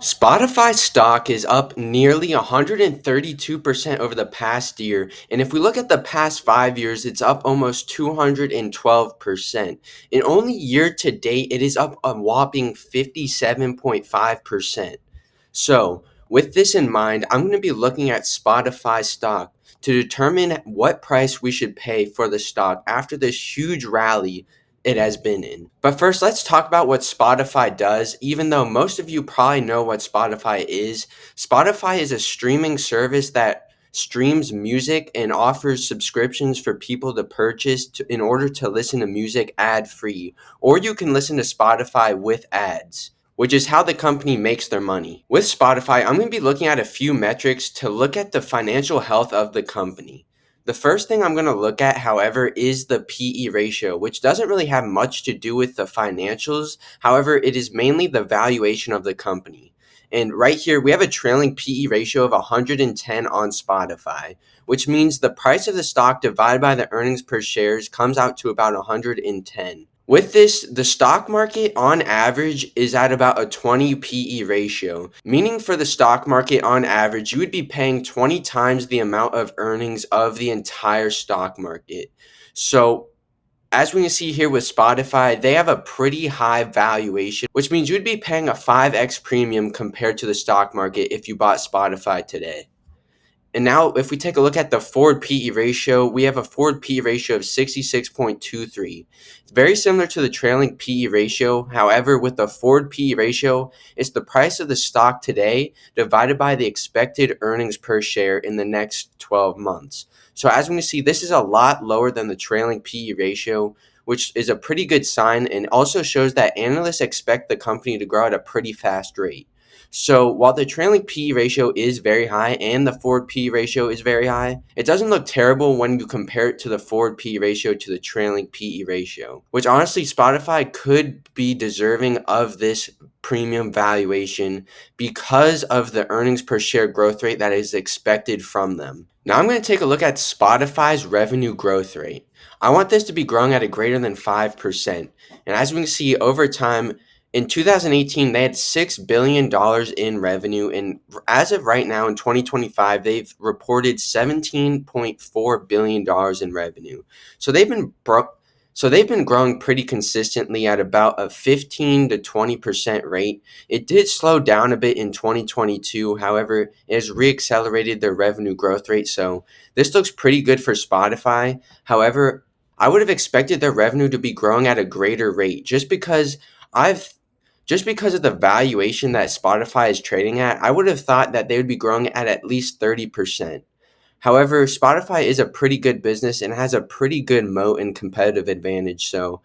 Spotify stock is up nearly 132% over the past year, and if we look at the past 5 years, it's up almost 212%. And only year to date, it is up a whopping 57.5%. So, with this in mind, I'm going to be looking at Spotify stock to determine what price we should pay for the stock after this huge rally it has been in. But first, let's talk about what Spotify does. Even though most of you probably know what Spotify is a streaming service that streams music and offers subscriptions for people to purchase in order to listen to music ad free. Or you can listen to Spotify with ads, which is how the company makes their money. With Spotify, I'm going to be looking at a few metrics to look at the financial health of the company. The first thing I'm going to look at, however, is the PE ratio, which doesn't really have much to do with the financials. However, it is mainly the valuation of the company. And right here, we have a trailing PE ratio of 110 on Spotify, which means the price of the stock divided by the earnings per shares comes out to about 110. With this, the stock market on average is at about a 20 PE ratio, meaning for the stock market on average, you would be paying 20 times the amount of earnings of the entire stock market. So, as we can see here with Spotify, they have a pretty high valuation, which means you'd be paying a 5x premium compared to the stock market if you bought Spotify today. And now, if we take a look at the forward PE ratio, we have a forward PE ratio of 66.23. It's very similar to the trailing PE ratio. However, with the forward PE ratio, it's the price of the stock today divided by the expected earnings per share in the next 12 months. So, as we can see, this is a lot lower than the trailing PE ratio, which is a pretty good sign and also shows that analysts expect the company to grow at a pretty fast rate. So while the trailing PE ratio is very high and the forward PE ratio is very high, it doesn't look terrible when you compare it to the forward PE ratio to the trailing PE ratio, which honestly Spotify could be deserving of this premium valuation because of the earnings per share growth rate that is expected from them. Now I'm going to take a look at Spotify's revenue growth rate. I want this to be growing at a greater than 5%. And as we can see over time, in 2018, they had $6 billion in revenue, and as of right now in 2025, they've reported $17.4 billion in revenue. So they've been growing pretty consistently at about a 15 to 20% rate. It did slow down a bit in 2022. However, it has reaccelerated their revenue growth rate. So this looks pretty good for Spotify. However, I would have expected their revenue to be growing at a greater rate I've just because of the valuation that Spotify is trading at, I would have thought that they would be growing at least 30%. However, Spotify is a pretty good business and has a pretty good moat and competitive advantage. So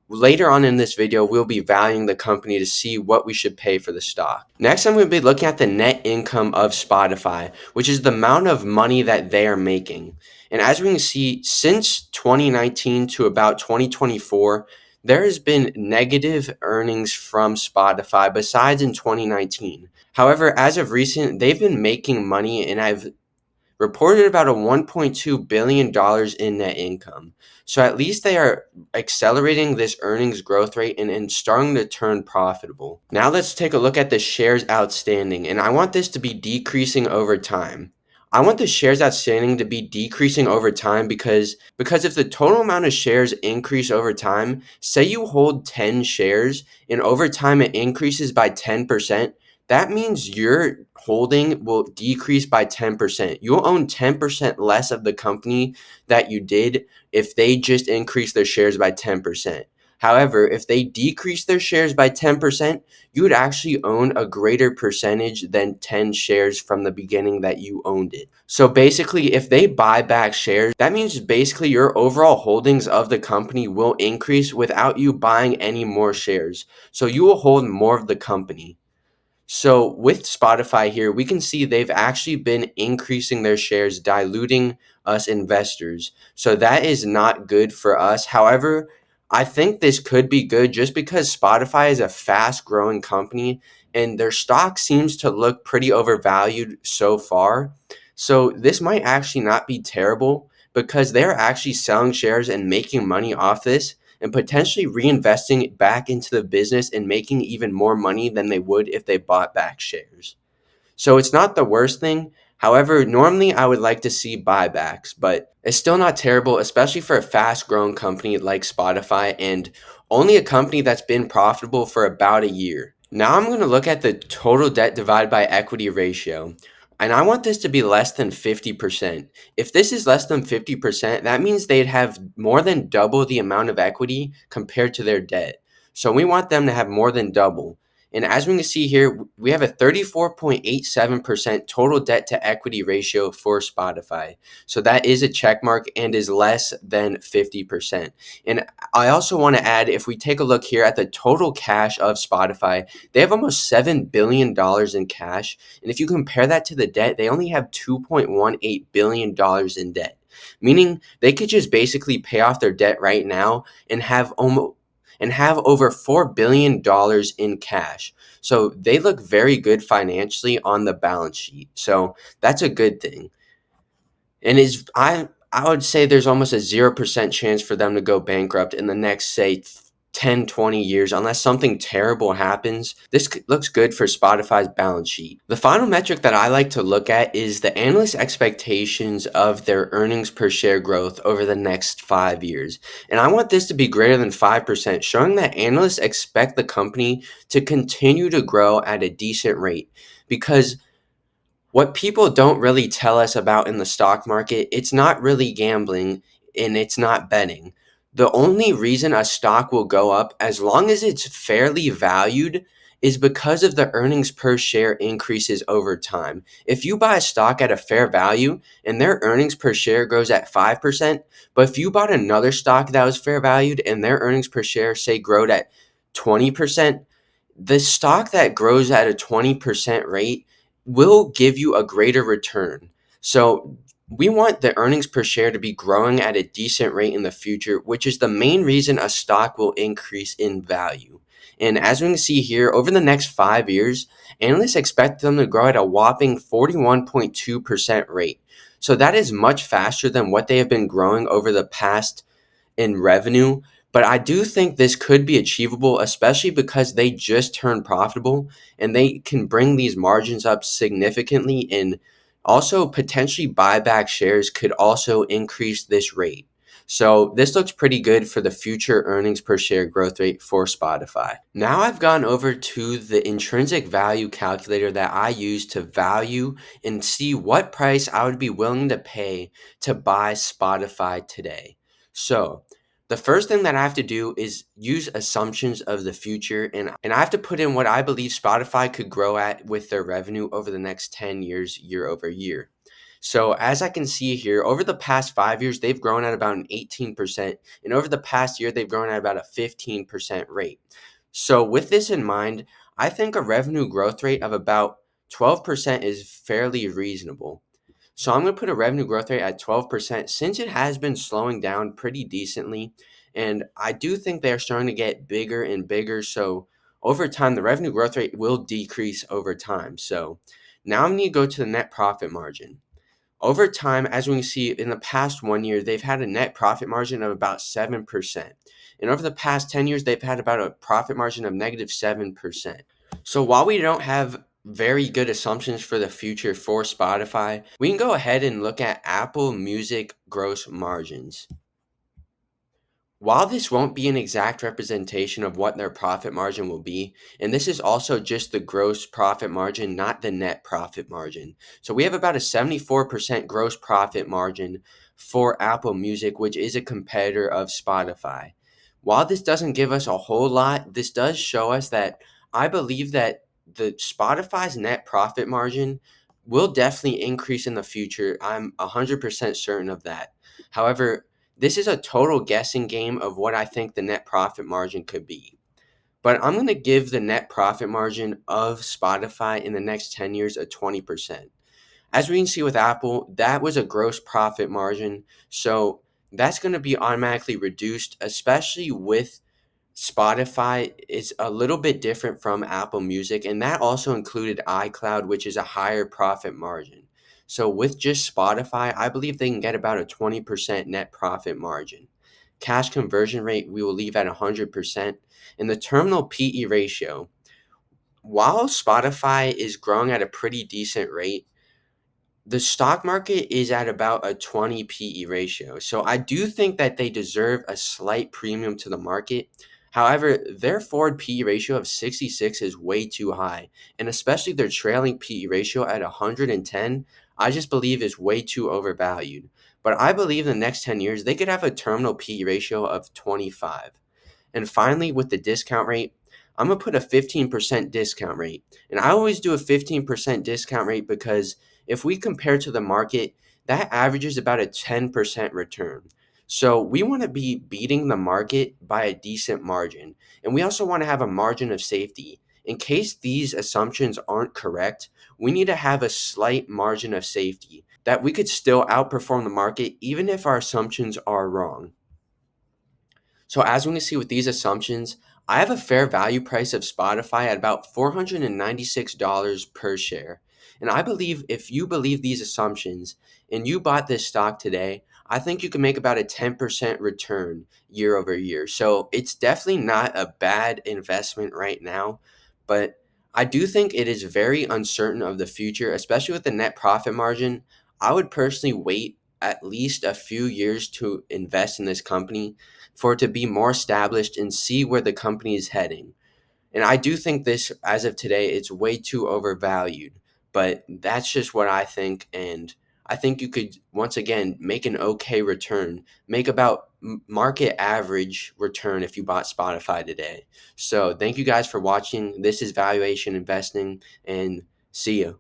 later on in this video, we'll be valuing the company to see what we should pay for the stock. Next, I'm going to be looking at the net income of Spotify, which is the amount of money that they are making. And as we can see, since 2019 to about 2024, there has been negative earnings from Spotify besides in 2019. However, as of recent, they've been making money and I've reported about a $1.2 billion in net income. So at least they are accelerating this earnings growth rate and starting to turn profitable. Now let's take a look at the shares outstanding, and I want this to be decreasing over time. I want the shares outstanding to be decreasing over time because if the total amount of shares increase over time, say you hold 10 shares and over time it increases by 10%, that means your holding will decrease by 10%. You'll own 10% less of the company that you did if they just increase their shares by 10%. However, if they decrease their shares by 10%, you would actually own a greater percentage than 10 shares from the beginning that you owned it. So basically, if they buy back shares, that means basically your overall holdings of the company will increase without you buying any more shares. So you will hold more of the company. So with Spotify here, we can see they've actually been increasing their shares, diluting us investors. So that is not good for us. However, I think this could be good just because Spotify is a fast growing company and their stock seems to look pretty overvalued so far. So this might actually not be terrible because they're actually selling shares and making money off this. and potentially reinvesting it back into the business and making even more money than they would if they bought back shares. So it's not the worst thing. However, normally I would like to see buybacks, but it's still not terrible, especially for a fast growing company like Spotify and only a company that's been profitable for about a year. Now I'm going to look at the total debt divided by equity ratio. And I want this to be less than 50%. If this is less than 50%, that means they'd have more than double the amount of equity compared to their debt. So we want them to have more than double. And as we can see here, we have a 34.87% total debt to equity ratio for Spotify. So that is a check mark and is less than 50%. And I also want to add, if we take a look here at the total cash of Spotify, they have almost $7 billion in cash. And if you compare that to the debt, they only have $2.18 billion in debt, meaning they could just basically pay off their debt right now and have over $4 billion in cash. So they look very good financially on the balance sheet. So that's a good thing. And I would say there's almost a 0% chance for them to go bankrupt in the next, say, 10, 20 years unless something terrible happens. This looks good for Spotify's balance sheet. The final metric that I like to look at is the analyst expectations of their earnings per share growth over the next 5 years. And I want this to be greater than 5%, showing that analysts expect the company to continue to grow at a decent rate. Because what people don't really tell us about in the stock market, it's not really gambling and it's not betting. The only reason a stock will go up, as long as it's fairly valued, is because of the earnings per share increases over time. If you buy a stock at a fair value and their earnings per share grows at 5%, but if you bought another stock that was fair valued and their earnings per share, say, growed at 20%, the stock that grows at a 20% rate will give you a greater return. So we want the earnings per share to be growing at a decent rate in the future, which is the main reason a stock will increase in value. And as we can see here, over the next 5 years, analysts expect them to grow at a whopping 41.2% rate. So that is much faster than what they have been growing over the past in revenue. But I do think this could be achievable, especially because they just turned profitable and they can bring these margins up significantly. And also, potentially, buyback shares could also increase this rate. So, this looks pretty good for the future earnings per share growth rate for Spotify. Now, I've gone over to the intrinsic value calculator that I use to value and see what price I would be willing to pay to buy Spotify today. So, the first thing that I have to do is use assumptions of the future, and I have to put in what I believe Spotify could grow at with their revenue over the next 10 years, year over year. So, as I can see here, over the past 5 years, they've grown at about an 18%, and over the past year, they've grown at about a 15% rate. So, with this in mind, I think a revenue growth rate of about 12% is fairly reasonable. So I'm going to put a revenue growth rate at 12% since it has been slowing down pretty decently. And I do think they're starting to get bigger and bigger. So over time, the revenue growth rate will decrease over time. So now I'm going to go to the net profit margin. Over time, as we can see in the past 1 year, they've had a net profit margin of about 7%. And over the past 10 years, they've had about a profit margin of negative 7%. So while we don't have very good assumptions for the future for Spotify, we can go ahead and look at Apple Music gross margins. While this won't be an exact representation of what their profit margin will be, and this is also just the gross profit margin, not the net profit margin. So we have about a 74% gross profit margin for Apple Music, which is a competitor of Spotify. While this doesn't give us a whole lot, this does show us that I believe that the Spotify's net profit margin will definitely increase in the future. I'm 100% certain of that. However, this is a total guessing game of what I think the net profit margin could be. But I'm going to give the net profit margin of Spotify in the next 10 years a 20%. As we can see with Apple, that was a gross profit margin. So that's going to be automatically reduced, especially with Spotify is a little bit different from Apple Music, and that also included iCloud, which is a higher profit margin. So with just Spotify, I believe they can get about a 20% net profit margin. Cash conversion rate, we will leave at 100%. And the terminal PE ratio, while Spotify is growing at a pretty decent rate, the stock market is at about a 20 PE ratio. So I do think that they deserve a slight premium to the market. However, their forward PE ratio of 66 is way too high. And especially their trailing PE ratio at 110, I just believe is way too overvalued. But I believe in the next 10 years, they could have a terminal PE ratio of 25. And finally, with the discount rate, I'm going to put a 15% discount rate. And I always do a 15% discount rate because if we compare to the market, that averages about a 10% return. So we want to be beating the market by a decent margin. And we also want to have a margin of safety. In case these assumptions aren't correct, we need to have a slight margin of safety that we could still outperform the market even if our assumptions are wrong. So as we can see with these assumptions, I have a fair value price of Spotify at about $496 per share. And I believe if you believe these assumptions and you bought this stock today, I think you can make about a 10% return year over year. So it's definitely not a bad investment right now, but I do think it is very uncertain of the future, especially with the net profit margin. I would personally wait at least a few years to invest in this company for it to be more established and see where the company is heading. And I do think this, as of today, it's way too overvalued. But that's just what I think. And I think you could, once again, make an okay return, make about market average return if you bought Spotify today. So thank you guys for watching. This is Valuation Investing, and see you.